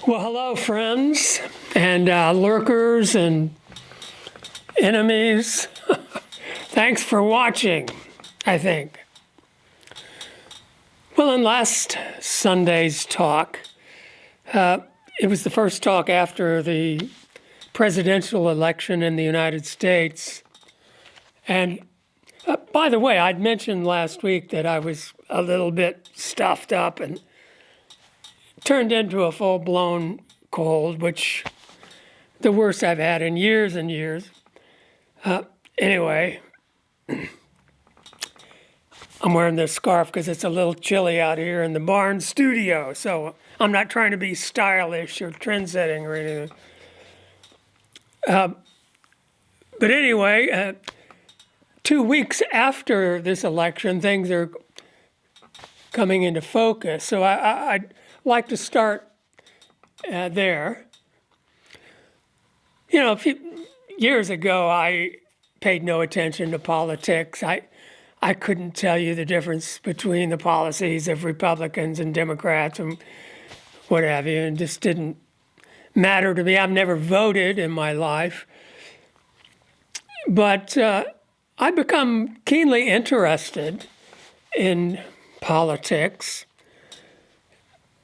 Well, hello, friends and lurkers and enemies. Thanks for watching, I think. Well, in last Sunday's talk, it was the first talk after the presidential election in the United States. And by the way, I'd mentioned last week that I was a little bit stuffed up and turned into a full-blown cold, which the worst I've had in years and years. Anyway, I'm wearing this scarf because it's a little chilly out here in the barn studio, so I'm not trying to be stylish or trend-setting or anything. But anyway, 2 weeks after this election, things are coming into focus. So I'd like to start there. You know, years ago, I paid no attention to politics. I couldn't tell you the difference between the policies of Republicans and Democrats and what have you. It just didn't matter to me. I've never voted in my life. But I've become keenly interested in politics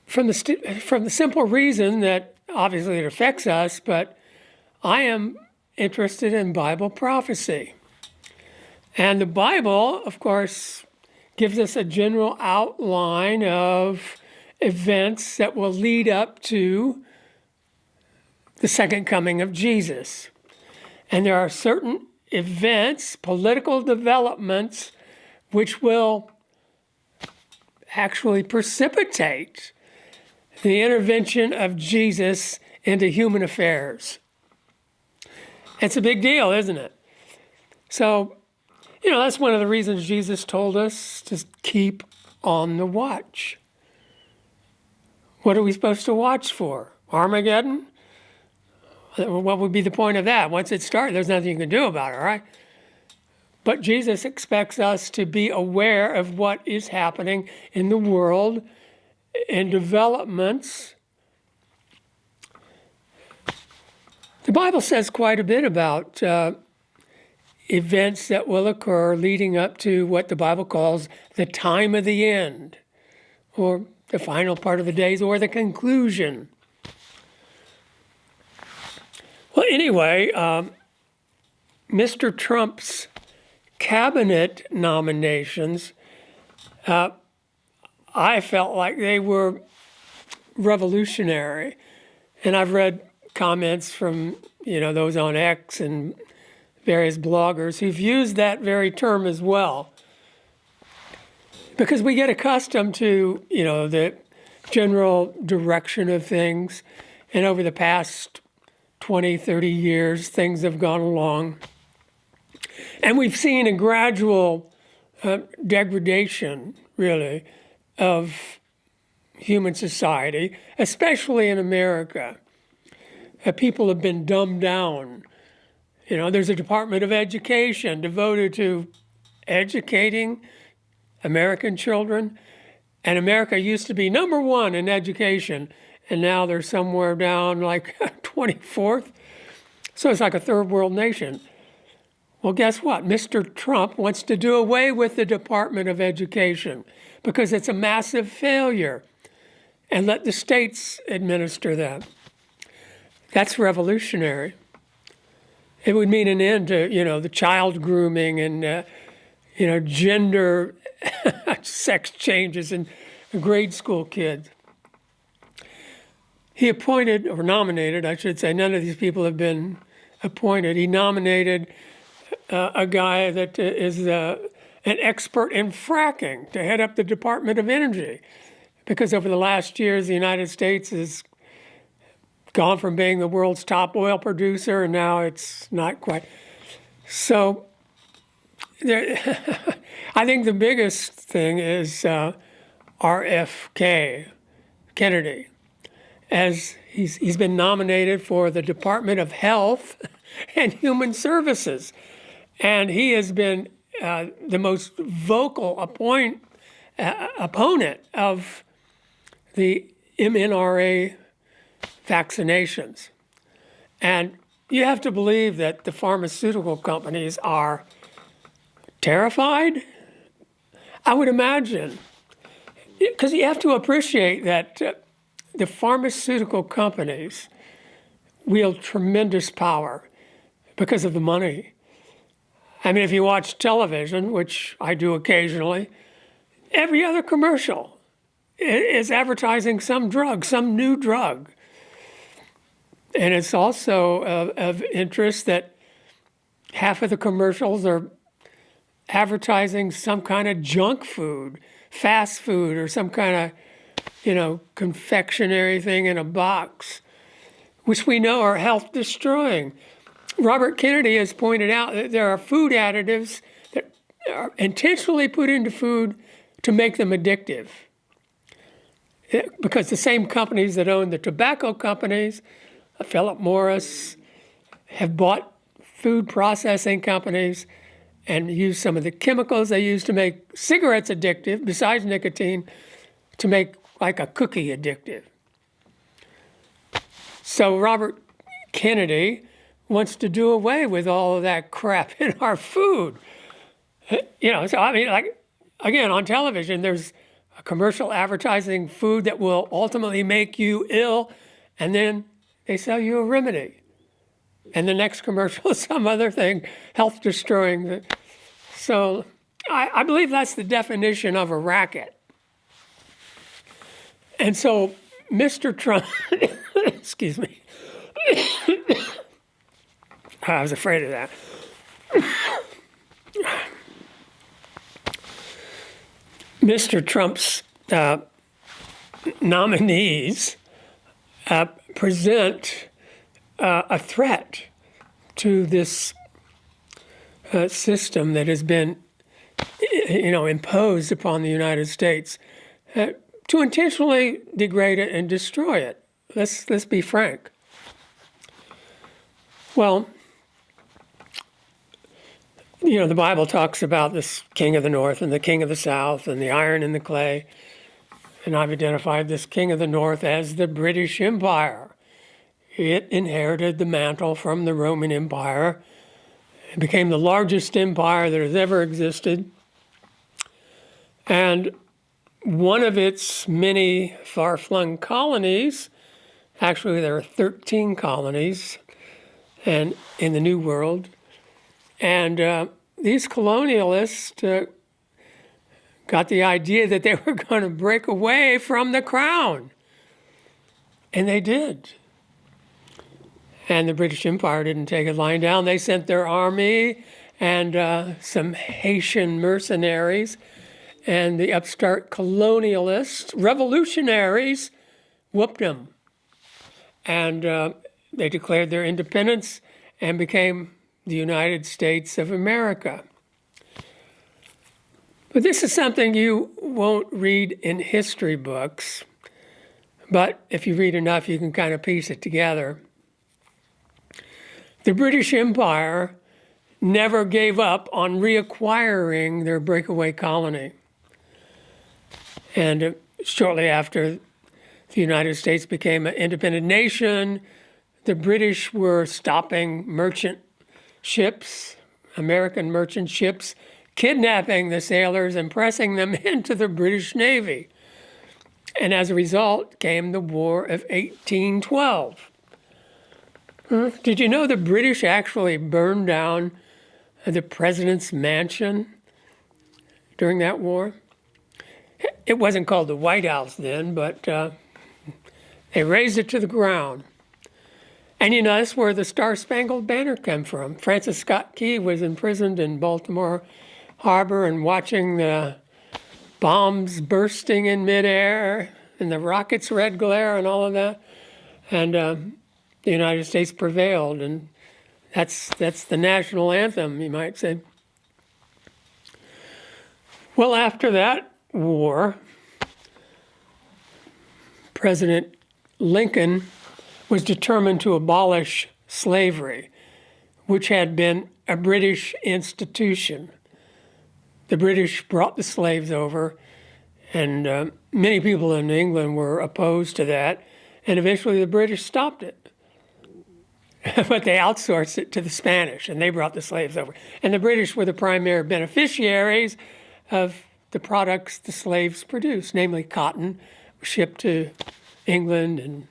from the simple reason that obviously it affects us, but I am interested in Bible prophecy. And the Bible, of course, gives us a general outline of events that will lead up to the second coming of Jesus. And there are certain events, political developments, which will actually precipitate the intervention of Jesus into human affairs. It's a big deal, isn't it? So, you know, that's one of the reasons Jesus told us to keep on the watch. What are we supposed to watch for? Armageddon? What would be the point of that? Once it starts, there's nothing you can do about it, right? But Jesus expects us to be aware of what is happening in the world and developments. The Bible says quite a bit about events that will occur leading up to what the Bible calls the time of the end, or the final part of the days, or the conclusion. Well, anyway, Mr. Trump's cabinet nominations, I felt like they were revolutionary. And I've read comments from, those on X and various bloggers who've used that very term as well. Because we get accustomed to, the general direction of things. And over the past 20, 30 years, things have gone along. And we've seen a gradual degradation, really, of human society, especially in America. People have been dumbed down. There's a Department of Education devoted to educating American children. And America used to be number one in education, and now they're somewhere down like 24th. So it's like a third world nation. Well, guess what? Mr. Trump wants to do away with the Department of Education because it's a massive failure and let the states administer that. That's revolutionary. It would mean an end to, the child grooming and, gender sex changes in grade school kids. He appointed, or nominated, I should say, none of these people have been appointed. He nominated a guy that is an expert in fracking to head up the Department of Energy. Because over the last years, the United States has gone from being the world's top oil producer, and now it's not quite. So I think the biggest thing is RFK, Kennedy, as he's been nominated for the Department of Health and Human Services. And he has been the most vocal opponent of the MNRA vaccinations. And you have to believe that the pharmaceutical companies are terrified, I would imagine. Because you have to appreciate that the pharmaceutical companies wield tremendous power because of the money. I mean, if you watch television, which I do occasionally, every other commercial is advertising some drug, some new drug. And it's also of interest that half of the commercials are advertising some kind of junk food, fast food, or some kind of, confectionery thing in a box, which we know are health destroying. Robert Kennedy has pointed out that there are food additives that are intentionally put into food to make them addictive. Because the same companies that own the tobacco companies, Philip Morris, have bought food processing companies and used some of the chemicals they use to make cigarettes addictive, besides nicotine, to make like a cookie addictive. So Robert Kennedy wants to do away with all of that crap in our food. So I mean, like, again, on television, there's a commercial advertising food that will ultimately make you ill, and then they sell you a remedy. And the next commercial is some other thing, health destroying. So I believe that's the definition of a racket. And so Mr. Trump, excuse me, I was afraid of that. Mr. Trump's nominees present a threat to this system that has been, imposed upon the United States to intentionally degrade it and destroy it. Let's be frank. Well, the Bible talks about this king of the north and the king of the south and the iron and the clay. And I've identified this king of the north as the British Empire. It inherited the mantle from the Roman Empire. It became the largest empire that has ever existed. And one of its many far-flung colonies, actually there are 13 colonies and in the New World, and these colonialists got the idea that they were going to break away from the crown. And they did. And the British Empire didn't take it lying down. They sent their army and some Haitian mercenaries, and the upstart colonialists, revolutionaries, whooped them. And they declared their independence and became the United States of America. But this is something you won't read in history books, but if you read enough, you can kind of piece it together. The British Empire never gave up on reacquiring their breakaway colony. And shortly after the United States became an independent nation, the British were stopping merchant ships, American merchant ships, kidnapping the sailors and pressing them into the British Navy. And as a result came the War of 1812. Did you know the British actually burned down the president's mansion during that war? It wasn't called the White House then, but they razed it to the ground. And that's where the Star-Spangled Banner came from. Francis Scott Key was imprisoned in Baltimore Harbor and watching the bombs bursting in midair and the rockets' red glare and all of that. And the United States prevailed, and that's the national anthem, you might say. Well, after that war, President Lincoln was determined to abolish slavery, which had been a British institution. The British brought the slaves over, and many people in England were opposed to that. And eventually the British stopped it. But they outsourced it to the Spanish, and they brought the slaves over. And the British were the primary beneficiaries of the products the slaves produced, namely cotton, shipped to England and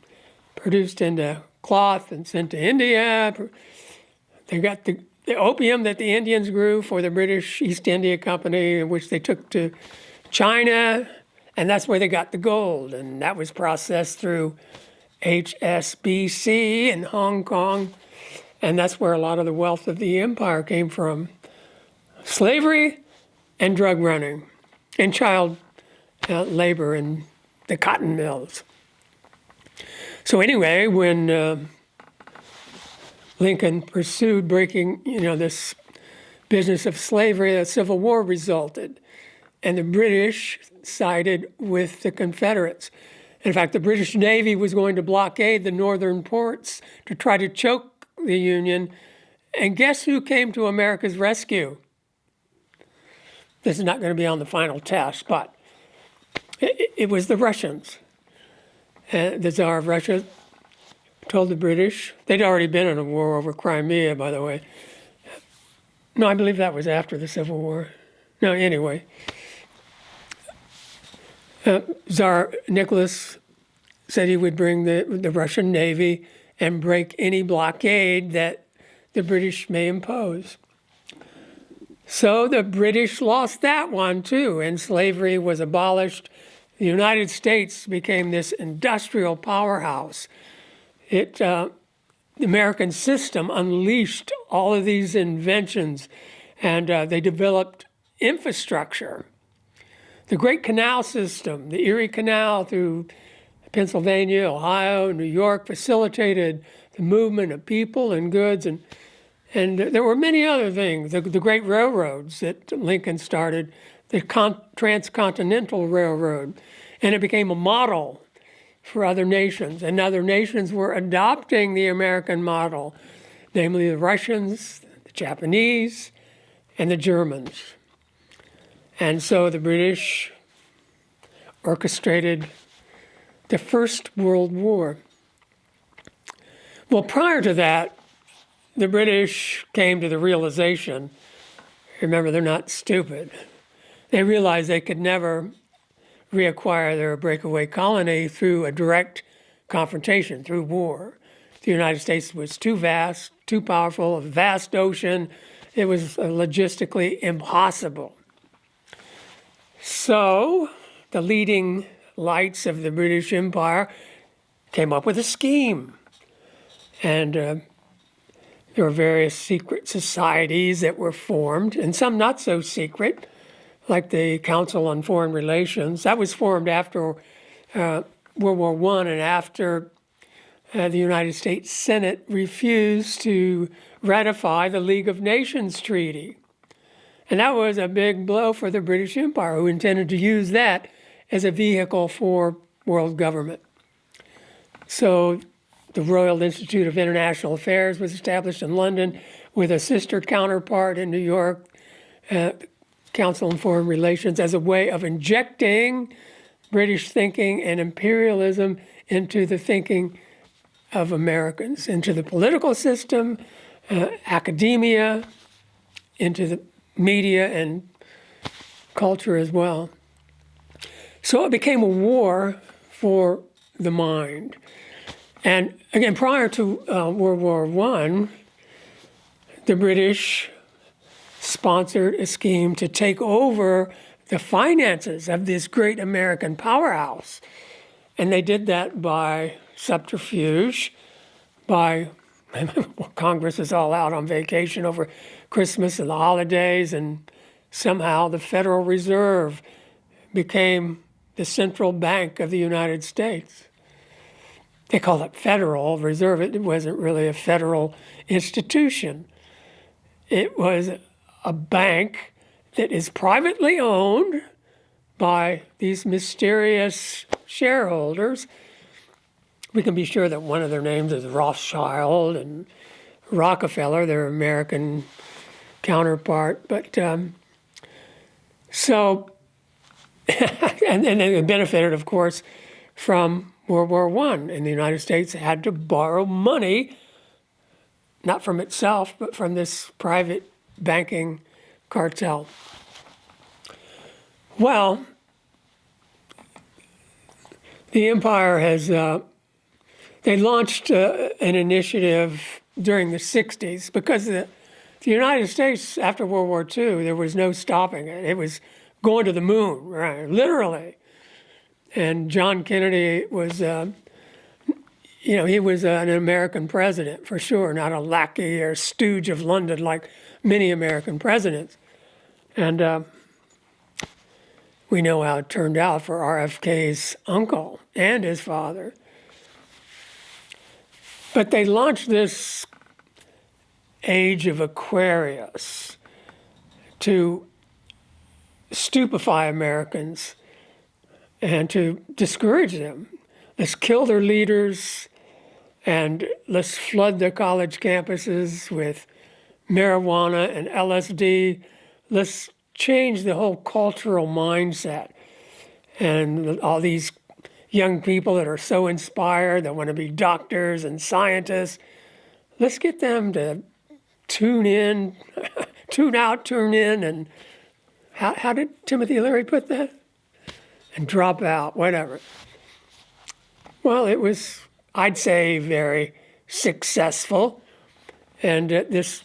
produced into cloth and sent to India. They got the opium that the Indians grew for the British East India Company, which they took to China, and that's where they got the gold. And that was processed through HSBC in Hong Kong, and that's where a lot of the wealth of the empire came from. Slavery and drug running and child labor in the cotton mills. So anyway, when Lincoln pursued breaking, this business of slavery, a civil war resulted, and the British sided with the Confederates. In fact, the British Navy was going to blockade the northern ports to try to choke the Union. And guess who came to America's rescue? This is not going to be on the final test, but it was the Russians. The Tsar of Russia told the British, they'd already been in a war over Crimea, by the way. No, I believe that was after the Civil War. No, anyway. Tsar Nicholas said he would bring the Russian Navy and break any blockade that the British may impose. So the British lost that one too, and slavery was abolished. The United States became this industrial powerhouse. The American system unleashed all of these inventions, and they developed infrastructure. The Great Canal System, the Erie Canal through Pennsylvania, Ohio, New York, facilitated the movement of people and goods, and there were many other things. The great railroads that Lincoln started, the Transcontinental Railroad, and it became a model for other nations, and other nations were adopting the American model, namely the Russians, the Japanese, and the Germans. And so the British orchestrated the First World War. Well, prior to that, the British came to the realization, remember, they're not stupid. They realized they could never reacquire their breakaway colony through a direct confrontation, through war. The United States was too vast, too powerful, a vast ocean. It was logistically impossible. So the leading lights of the British Empire came up with a scheme. And there were various secret societies that were formed, and some not so secret, like the Council on Foreign Relations. That was formed after World War I and after the United States Senate refused to ratify the League of Nations Treaty. And that was a big blow for the British Empire, who intended to use that as a vehicle for world government. So the Royal Institute of International Affairs was established in London with a sister counterpart in New York, Council on Foreign Relations, as a way of injecting British thinking and imperialism into the thinking of Americans, into the political system, academia, into the media and culture as well. So it became a war for the mind. And again, prior to World War I, the British sponsored a scheme to take over the finances of this great American powerhouse. And they did that by subterfuge, by Congress is all out on vacation over Christmas and the holidays, and somehow the Federal Reserve became the central bank of the United States. They call it Federal Reserve. It wasn't really a federal institution. It was a bank that is privately owned by these mysterious shareholders. We can be sure that one of their names is Rothschild and Rockefeller, their American counterpart. But so, and they benefited, of course, from World War I, and the United States had to borrow money, not from itself, but from this private banking cartel. Well, the empire has, they launched an initiative during the 60s because the United States, after World War II, there was no stopping it. It was going to the moon, right, literally. And John Kennedy was, he was an American president for sure, not a lackey or stooge of London like many American presidents. And we know how it turned out for RFK's uncle and his father. But they launched this age of Aquarius to stupefy Americans and to discourage them. Let's kill their leaders and let's flood their college campuses with marijuana and LSD. Let's change the whole cultural mindset. And all these young people that are so inspired, that want to be doctors and scientists, let's get them to tune in, tune out, tune in, and how did Timothy Leary put that? And drop out, whatever. Well, it was, I'd say, very successful. And this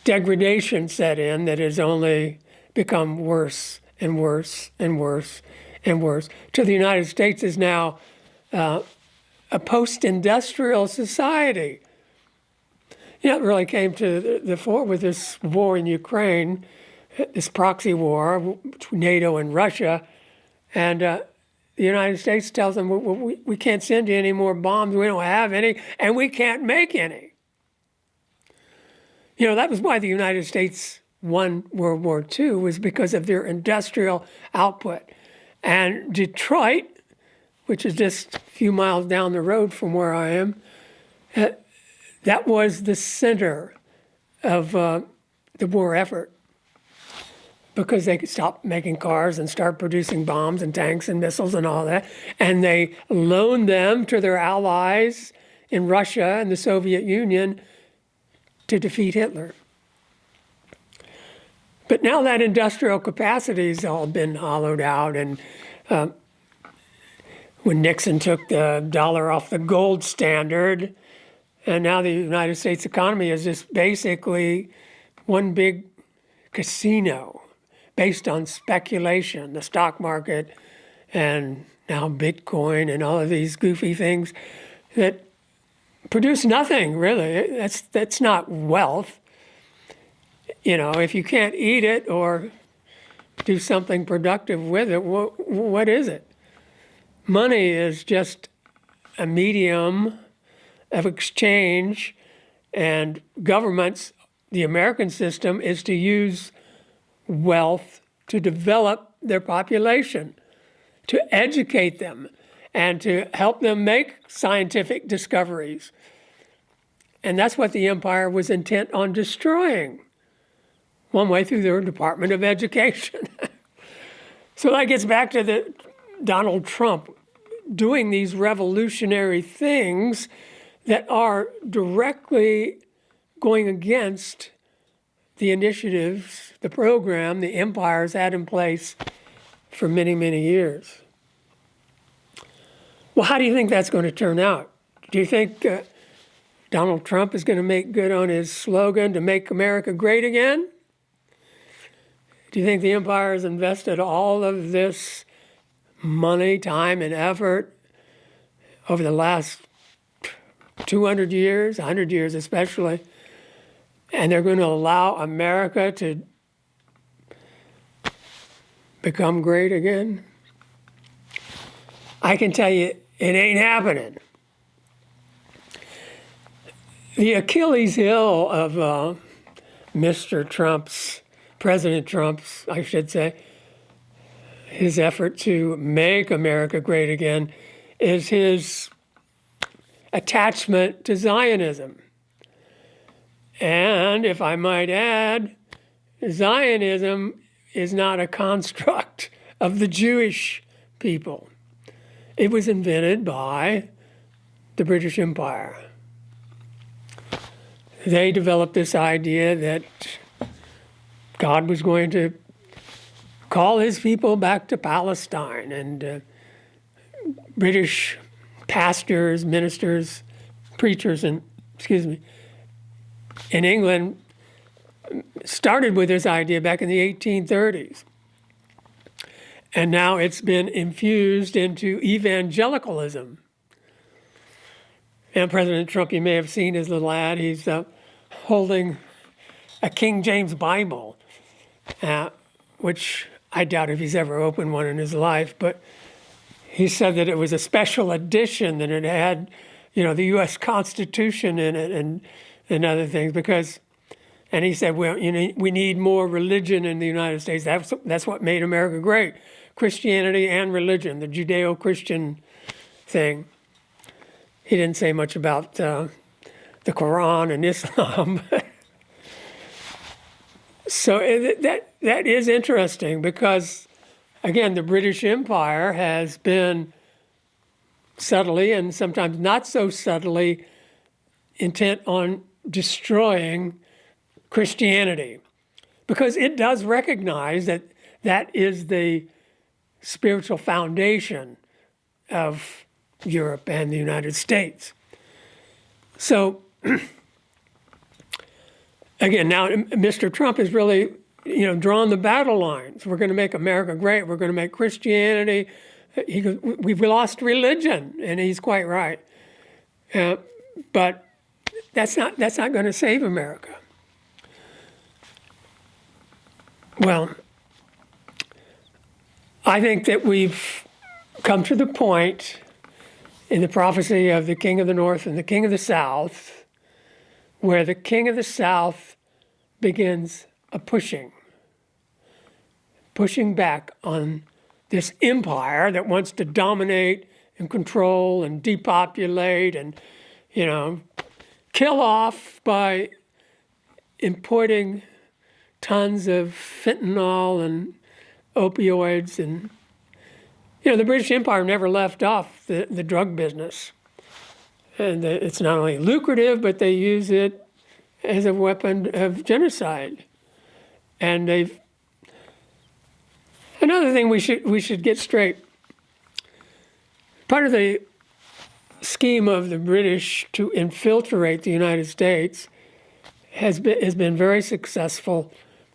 degradation set in that has only become worse and worse and worse and worse. To the United States is now a post-industrial society. It really came to the fore with this war in Ukraine, this proxy war between NATO and Russia. And the United States tells them, we can't send you any more bombs, we don't have any, and we can't make any. That was why the United States won World War II, was because of their industrial output. And Detroit, which is just a few miles down the road from where I am, that was the center of the war effort, because they could stop making cars and start producing bombs and tanks and missiles and all that. And they loaned them to their allies in Russia and the Soviet Union to defeat Hitler. But now that industrial capacity's all been hollowed out. And when Nixon took the dollar off the gold standard, and now the United States economy is just basically one big casino based on speculation, the stock market, and now Bitcoin and all of these goofy things that produce nothing, really. That's not wealth. If you can't eat it or do something productive with it, what is it? Money is just a medium of exchange, and governments, the American system, is to use wealth to develop their population, to educate them, and to help them make scientific discoveries. And that's what the empire was intent on destroying, one way through their Department of Education. So that gets back to Donald Trump doing these revolutionary things that are directly going against the initiatives, the program the empires had in place for many, many years. Well, how do you think that's going to turn out? Do you think Donald Trump is going to make good on his slogan to make America great again? Do you think the empire has invested all of this money, time, and effort over the last 200 years, 100 years especially, and they're going to allow America to become great again? I can tell you, it ain't happening. The Achilles heel of Mr. Trump's, President Trump's, I should say, his effort to make America great again is his attachment to Zionism. And if I might add, Zionism is not a construct of the Jewish people. It was invented by the British Empire. They developed this idea that God was going to call his people back to Palestine, and British pastors, ministers, preachers, in England started with this idea back in the 1830s. And now it's been infused into evangelicalism. And President Trump, you may have seen his little ad, he's holding a King James Bible, which I doubt if he's ever opened one in his life, but he said that it was a special edition, that it had, the U.S. Constitution in it and other things, because, and he said, well, we need more religion in the United States. That's what made America great. Christianity and religion, the Judeo-Christian thing. He didn't say much about the Quran and Islam. So that is interesting because, again, the British Empire has been subtly and sometimes not so subtly intent on destroying Christianity, because it does recognize that that is the spiritual foundation of Europe and the United States. So, again, now Mr. Trump has really, drawn the battle lines. We're going to make America great. We're going to make Christianity. He goes, we've lost religion, and he's quite right. But that's not going to save America. Well, I think that we've come to the point in the prophecy of the King of the North and the King of the South, where the King of the South begins a pushing back on this empire that wants to dominate and control and depopulate and, kill off by importing tons of fentanyl and opioids. And, the British Empire never left off the drug business. And it's not only lucrative, but they use it as a weapon of genocide. And another thing we should get straight. Part of the scheme of the British to infiltrate the United States has been very successful,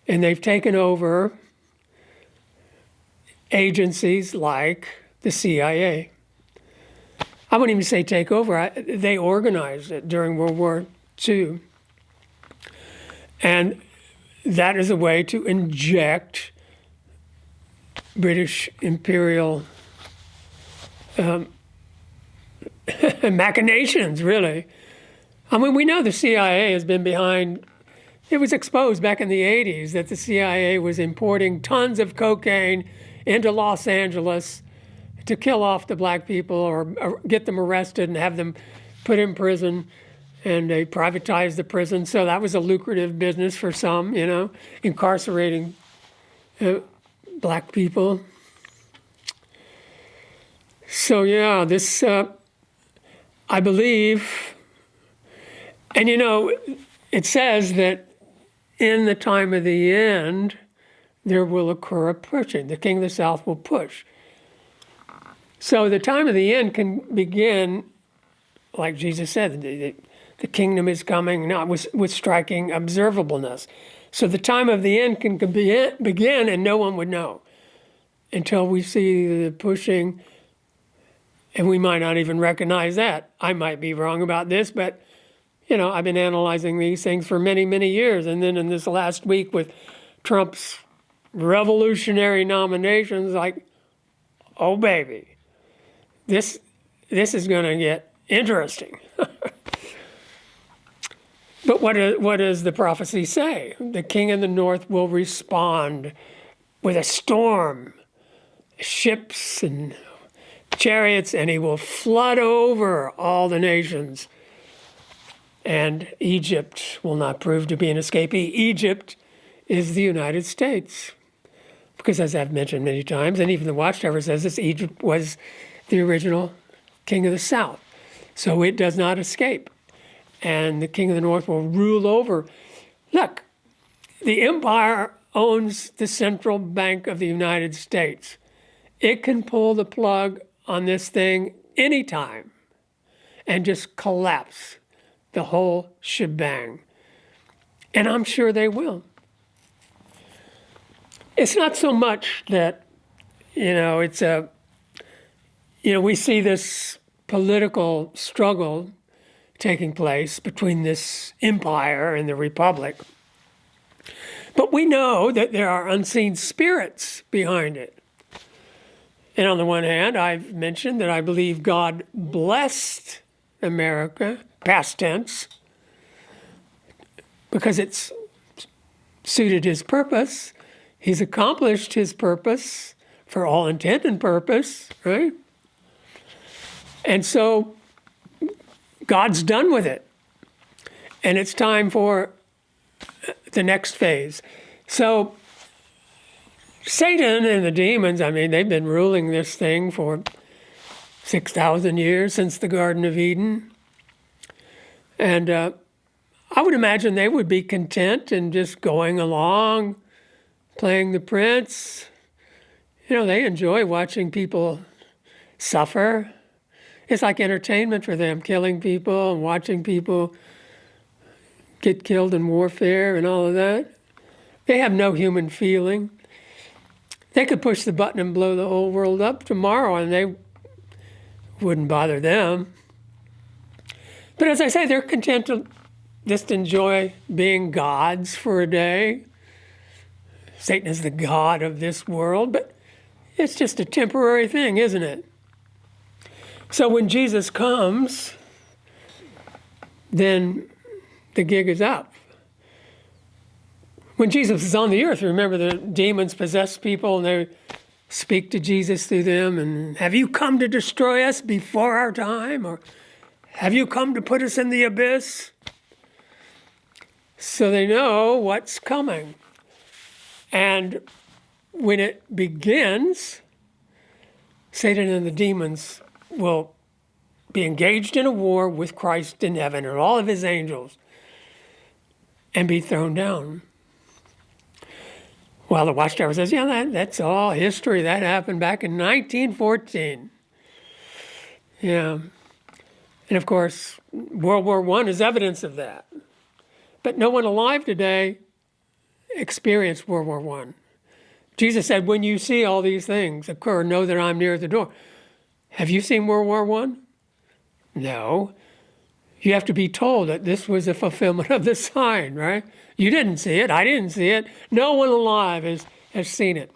and they've taken over agencies like the CIA. I wouldn't even say take over. They organized it during World War II. And that is a way to inject British imperial machinations, really. I mean, we know the CIA has been behind. It was exposed back in the 80s that the CIA was importing tons of cocaine into Los Angeles to kill off the black people or get them arrested and have them put in prison. And they privatized the prison. So that was a lucrative business for some, incarcerating black people. So, yeah, this, I believe, and it says that in the time of the end, there will occur a pushing. The King of the South will push. So the time of the end can begin, like Jesus said, the kingdom is coming now with striking observableness. So the time of the end can begin and no one would know until we see the pushing, and we might not even recognize that. I might be wrong about this, but I've been analyzing these things for many, many years. And then in this last week with Trump's revolutionary nominations, like, oh baby, this is going to get interesting. But what does the prophecy say? The King of the North will respond with a storm, ships and chariots, and he will flood over all the nations. And Egypt will not prove to be an escapee. Egypt is the United States. Because as I've mentioned many times, and even the Watchtower says this, Egypt was the original king of the south. So it does not escape. And the king of the north will rule over. Look, the empire owns the central bank of the United States. It can pull the plug on this thing anytime and just collapse the whole shebang. And I'm sure they will. It's not so much that, we see this political struggle taking place between this empire and the republic. But we know that there are unseen spirits behind it. And on the one hand, I've mentioned that I believe God blessed America, past tense, because it's suited his purpose. He's accomplished his purpose for all intent and purpose, right? And so God's done with it. And it's time for the next phase. So Satan and the demons, they've been ruling this thing for 6,000 years, since the Garden of Eden. And I would imagine they would be content in just going along, playing the prince. They enjoy watching people suffer. It's like entertainment for them, killing people and watching people get killed in warfare and all of that. They have no human feeling. They could push the button and blow the whole world up tomorrow, and they wouldn't bother them. But as I say, they're content to just enjoy being gods for a day. Satan is the god of this world, but it's just a temporary thing, isn't it? So when Jesus comes, then the gig is up. When Jesus is on the earth, remember the demons possess people and they speak to Jesus through them. And have you come to destroy us before our time? Or have you come to put us in the abyss? So they know what's coming. And when it begins, Satan and the demons will be engaged in a war with Christ in heaven and all of his angels and be thrown down. Well, the Watchtower says, that's all history. That happened back in 1914. Yeah. And of course, World War I is evidence of that. But no one alive today experienced World War I. Jesus said, when you see all these things occur, know that I'm near the door. Have you seen World War I? No. You have to be told that this was a fulfillment of the sign, right? You didn't see it. I didn't see it. No one alive has seen it.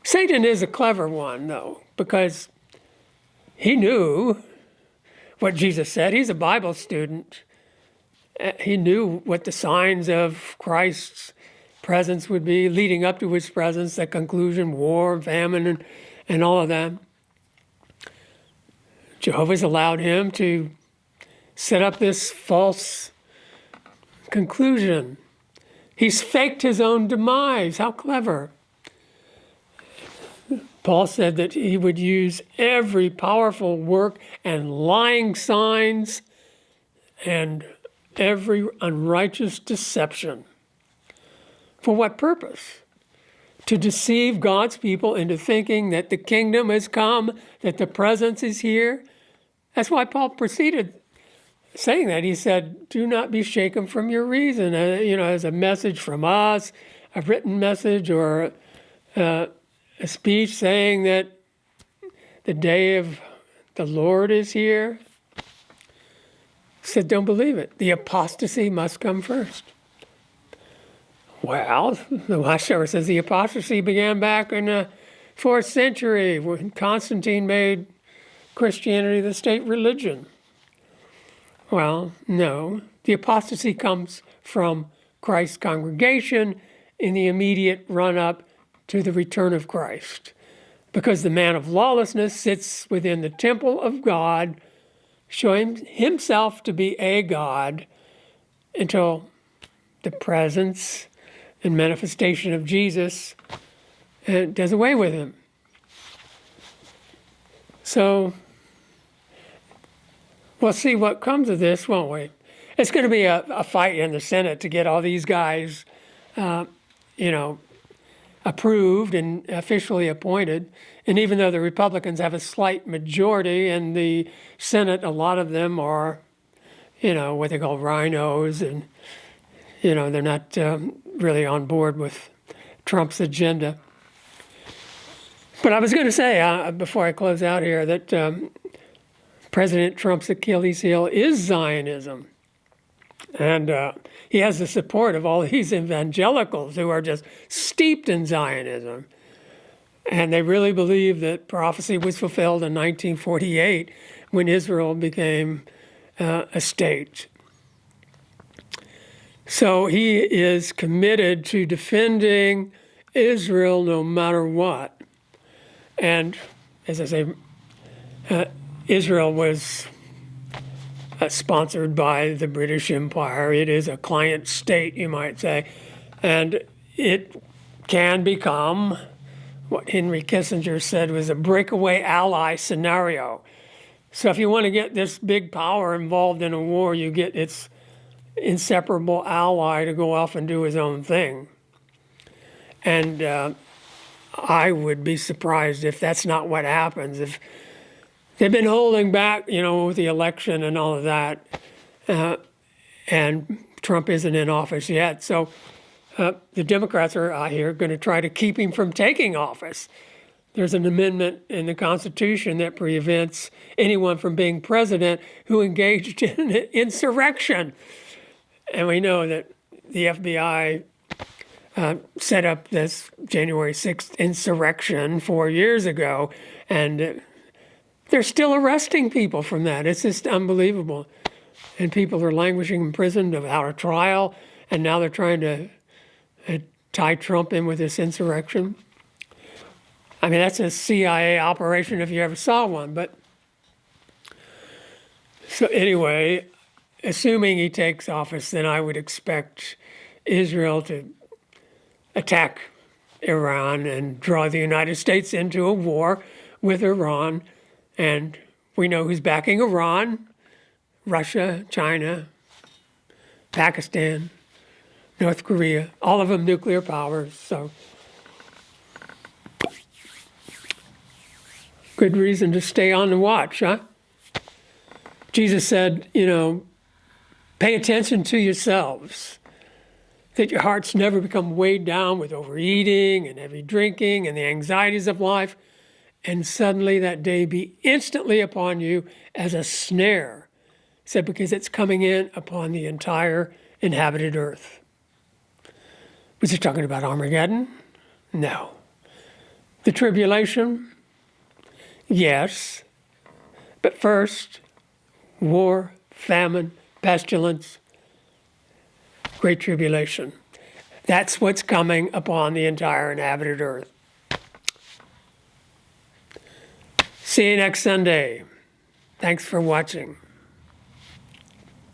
Satan is a clever one, though, because he knew what Jesus said. He's a Bible student. He knew what the signs of Christ's presence would be leading up to his presence, the conclusion, war, famine, and all of that. Jehovah's allowed him to set up this false conclusion. He's faked his own demise. How clever. Paul said that he would use every powerful work and lying signs and every unrighteous deception. For what purpose? To deceive God's people into thinking that the kingdom has come, that the presence is here. That's why Paul proceeded saying that. He said, do not be shaken from your reason. As a message from us, a written message or a speech saying that the day of the Lord is here. He said, don't believe it. The apostasy must come first. Well, the Watchtower says the apostasy began back in the 4th century when Constantine made Christianity the state religion. Well, no. The apostasy comes from Christ's congregation in the immediate run-up to the return of Christ, because the man of lawlessness sits within the temple of God, showing himself to be a God until the presence and manifestation of Jesus does away with him. So we'll see what comes of this, won't we? It's going to be a fight in the Senate to get all these guys, approved and officially appointed. And even though the Republicans have a slight majority in the Senate, a lot of them are, what they call rhinos, and, they're not really on board with Trump's agenda. But I was going to say, before I close out here, that President Trump's Achilles heel is Zionism. And he has the support of all these evangelicals who are just steeped in Zionism. And they really believe that prophecy was fulfilled in 1948 when Israel became a state. So he is committed to defending Israel no matter what. And as I say, Israel was sponsored by the British Empire. It is a client state, you might say. And it can become what Henry Kissinger said was a breakaway ally scenario. So if you want to get this big power involved in a war, you get its inseparable ally to go off and do his own thing. And I would be surprised if that's not what happens. If they've been holding back, with the election and all of that, and Trump isn't in office yet. So the Democrats are out here going to try to keep him from taking office. There's an amendment in the Constitution that prevents anyone from being president who engaged in insurrection. And we know that the FBI set up this January 6th insurrection 4 years ago, and they're still arresting people from that. It's just unbelievable. And people are languishing in prison without a trial, and now they're trying to tie Trump in with this insurrection. I mean, that's a CIA operation if you ever saw one. But so anyway, assuming he takes office, then I would expect Israel to attack Iran and draw the United States into a war with Iran. And we know who's backing Iran: Russia, China, Pakistan, North Korea, all of them nuclear powers. So good reason to stay on the watch, huh? Jesus said, pay attention to yourselves, that your hearts never become weighed down with overeating and heavy drinking and the anxieties of life, and suddenly that day be instantly upon you as a snare. He said, because it's coming in upon the entire inhabited earth. Was he talking about Armageddon? No. The tribulation? Yes. But first, war, famine, pestilence, great tribulation. That's what's coming upon the entire inhabited earth. See you next Sunday. Thanks for watching.